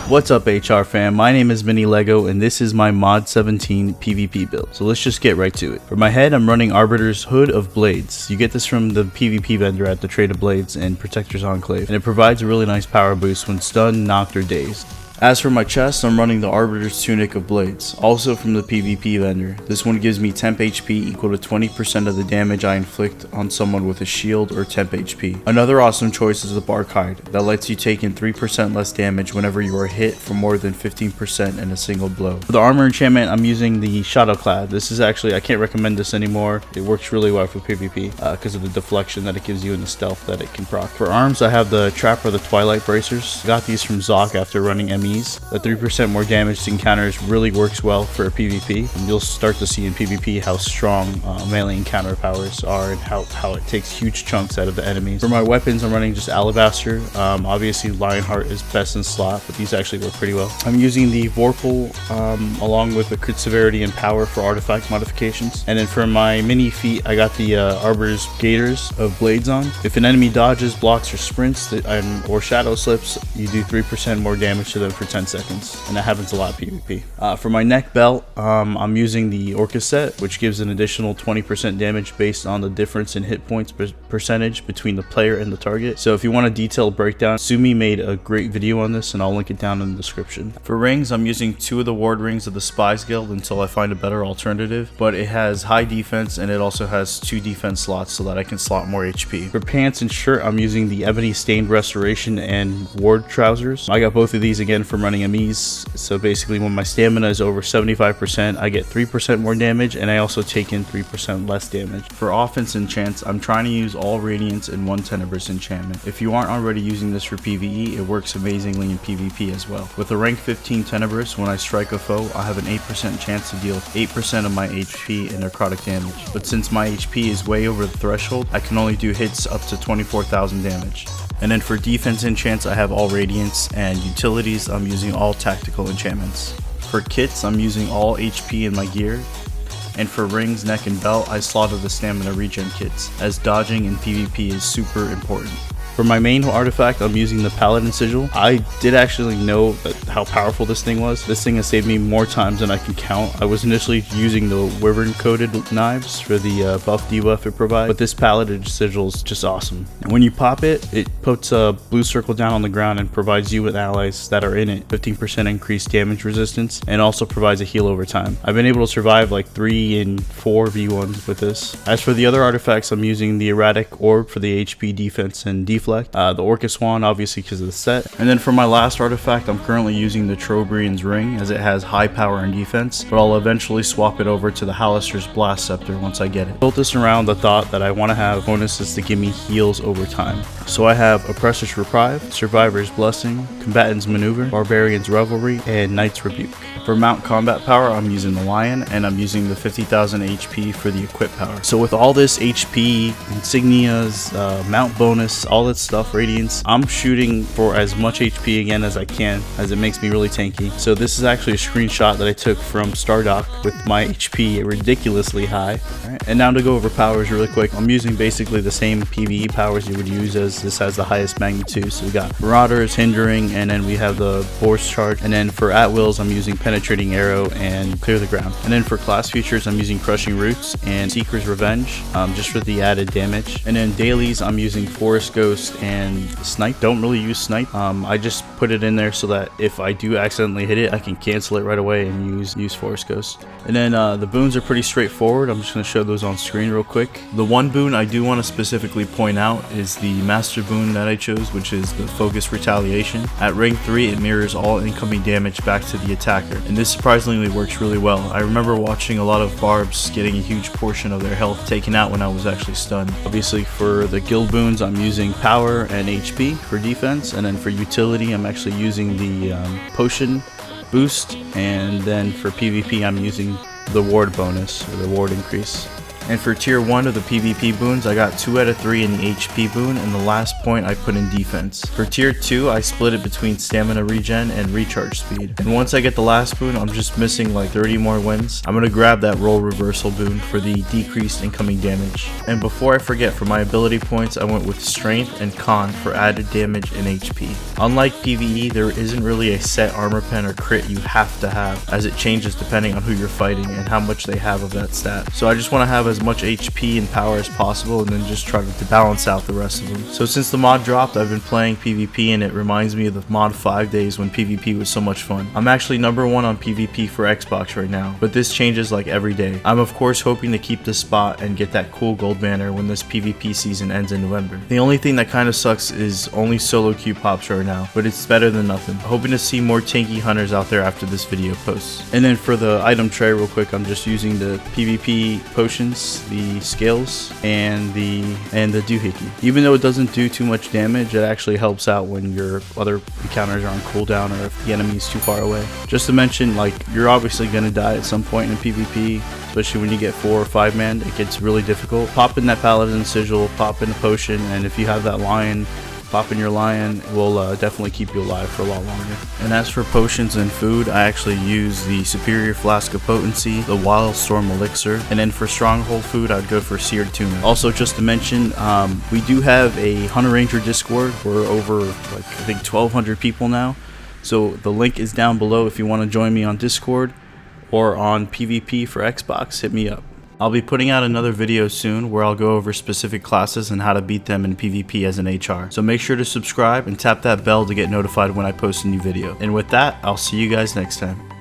What's up HR fam, my name is Mini Lego and this is my mod 17 PvP build, so let's just get right to it. For my head I'm running Arbiter's Hood of Blades. You get this from the PvP vendor at the Trade of Blades and Protector's Enclave, and it provides a really nice power boost when stunned, knocked, or dazed. As for my chest, I'm running the Arbiter's Tunic of Blades, also from the PvP vendor. This one gives me temp HP equal to 20% of the damage I inflict on someone with a shield or temp HP. Another awesome choice is the Bark Hide, that lets you take in 3% less damage whenever you are hit for more than 15% in a single blow. For the armor enchantment, I'm using the Shadowclad. This is actually, I can't recommend this anymore. It works really well for PvP because of the deflection that it gives you and the stealth that it can proc. For arms, I have the Trap or the Twilight Bracers. I got these from Zoc after running ME. The 3% more damage to encounters really works well for a PvP, and you'll start to see in PvP how strong melee encounter powers are and how it takes huge chunks out of the enemies. For my weapons, I'm running just Alabaster. Obviously Lionheart is best in slot, but these actually work pretty well. I'm using the Vorpal along with the crit severity and power for artifact modifications. And then for my mini feat, I got the Arbiter's Gators of Blades on. If an enemy dodges, blocks, or sprints or shadow slips, you do 3% more damage to them for 10 seconds, and that happens a lot in PvP. For my neck belt, I'm using the Orca set, which gives an additional 20% damage based on the difference in hit points percentage between the player and the target. So if you want a detailed breakdown, Sumi made a great video on this and I'll link it down in the description. For rings, I'm using 2 of the ward rings of the Spies Guild until I find a better alternative, but it has high defense and it also has 2 defense slots so that I can slot more HP. For pants and shirt, I'm using the Ebony Stained Restoration and Ward trousers. I got both of these again from running MEs, so basically when my stamina is over 75%, I get 3% more damage and I also take in 3% less damage. For offense enchants, I'm trying to use all Radiance and 1 Tenebrous enchantment. If you aren't already using this for PvE, it works amazingly in PvP as well. With a rank 15 Tenebrous, when I strike a foe, I have an 8% chance to deal 8% of my HP in necrotic damage. But since my HP is way over the threshold, I can only do hits up to 24,000 damage. And then for defense enchants, I have all Radiance, and utilities, I'm using all tactical enchantments. For kits, I'm using all HP in my gear. And for rings, neck, and belt, I slotted the stamina regen kits, as dodging in PvP is super important. For my main artifact, I'm using the Paladin Sigil. I did actually know how powerful this thing was. This thing has saved me more times than I can count. I was initially using the Wyvern coated knives for the buff debuff it provides, but this Paladin Sigil is just awesome. And when you pop it, it puts a blue circle down on the ground and provides you with allies that are in it 15% increased damage resistance, and also provides a heal over time. I've been able to survive like 3 and 4 V1s with this. As for the other artifacts, I'm using the Erratic Orb for the HP defense and deflect. The Orca Swan, obviously because of the set. And then for my last artifact, I'm currently using the Trobriand's Ring, as it has high power and defense, but I'll eventually swap it over to the Halaster's Blast Scepter once I get it. Built this around the thought that I want to have bonuses to give me heals over time. So I have Oppressor's Reprieve, Survivor's Blessing, Combatant's Maneuver, Barbarian's Revelry, and Knight's Rebuke. For mount combat power, I'm using the Lion, and I'm using the 50,000 HP for the equip power. So with all this HP, insignias, mount bonus, all that stuff, Radiance, I'm shooting for as much HP again as I can, as it makes me really tanky. So this is actually a screenshot that I took from Stardock with my HP ridiculously high. Alright, and now to go over powers really quick, I'm using basically the same PvE powers you would use, as this has the highest magnitude. So we got Marauders, Hindering, and then we have the Force Charge. And then for At Wills, I'm using Penetrating Arrow and Clear the Ground. And then for class features, I'm using Crushing Roots and Seeker's Revenge, just for the added damage. And then dailies, I'm using Forest Ghost and Snipe. Don't really use Snipe. I just put it in there so that if I do accidentally hit it, I can cancel it right away and use Forest Ghost. And then the boons are pretty straightforward. I'm just going to show those on screen real quick. The one boon I do want to specifically point out is the Master boon that I chose, which is the Focus Retaliation. At rank 3, it mirrors all incoming damage back to the attacker, and this surprisingly works really well. I remember watching a lot of barbs getting a huge portion of their health taken out when I was actually stunned. Obviously for the guild boons, I'm using power and HP for defense, and then for utility, I'm actually using the potion boost, and then for PvP, I'm using the ward bonus, or the ward increase. And for tier 1 of the PvP boons, I got 2 out of 3 in the HP boon, and the last point I put in defense. For tier 2, I split it between stamina regen and recharge speed. And once I get the last boon, I'm just missing like 30 more wins. I'm gonna grab that role reversal boon for the decreased incoming damage. And before I forget, for my ability points, I went with strength and con for added damage and HP. Unlike PvE, there isn't really a set armor pen or crit you have to have, as it changes depending on who you're fighting and how much they have of that stat. So I just want to have as much HP and power as possible, and then just try to balance out the rest of them. So since the mod dropped, I've been playing PvP, and it reminds me of the mod 5 days when PvP was so much fun. I'm actually number 1 on PvP for Xbox right now, but this changes like every day. I'm of course hoping to keep this spot and get that cool gold banner when this PvP season ends in November. The only thing that kind of sucks is only solo queue pops right now, but it's better than nothing. Hoping to see more tanky hunters out there after this video posts. And then for the item tray real quick, I'm just using the PvP potions, the scales, and the doohickey. Even though it doesn't do too much damage, it actually helps out when your other encounters are on cooldown or if the enemy is too far away. Just to mention, like, you're obviously gonna die at some point in PvP, especially when you get 4 or 5 man. It gets really difficult. Pop in that paladin sigil, pop in a potion, and if you have that lion, pop in your lion. Will definitely keep you alive for a lot longer. And as for potions and food, I actually use the Superior Flask of Potency, the Wildstorm Elixir, and then for stronghold food, I'd go for Seared Tuna. Also, just to mention, we do have a Hunter Ranger Discord. We're over like I think 1,200 people now, so the link is down below if you want to join me on Discord or on PvP for Xbox. Hit me up. I'll be putting out another video soon where I'll go over specific classes and how to beat them in PvP as an HR. So make sure to subscribe and tap that bell to get notified when I post a new video. And with that, I'll see you guys next time.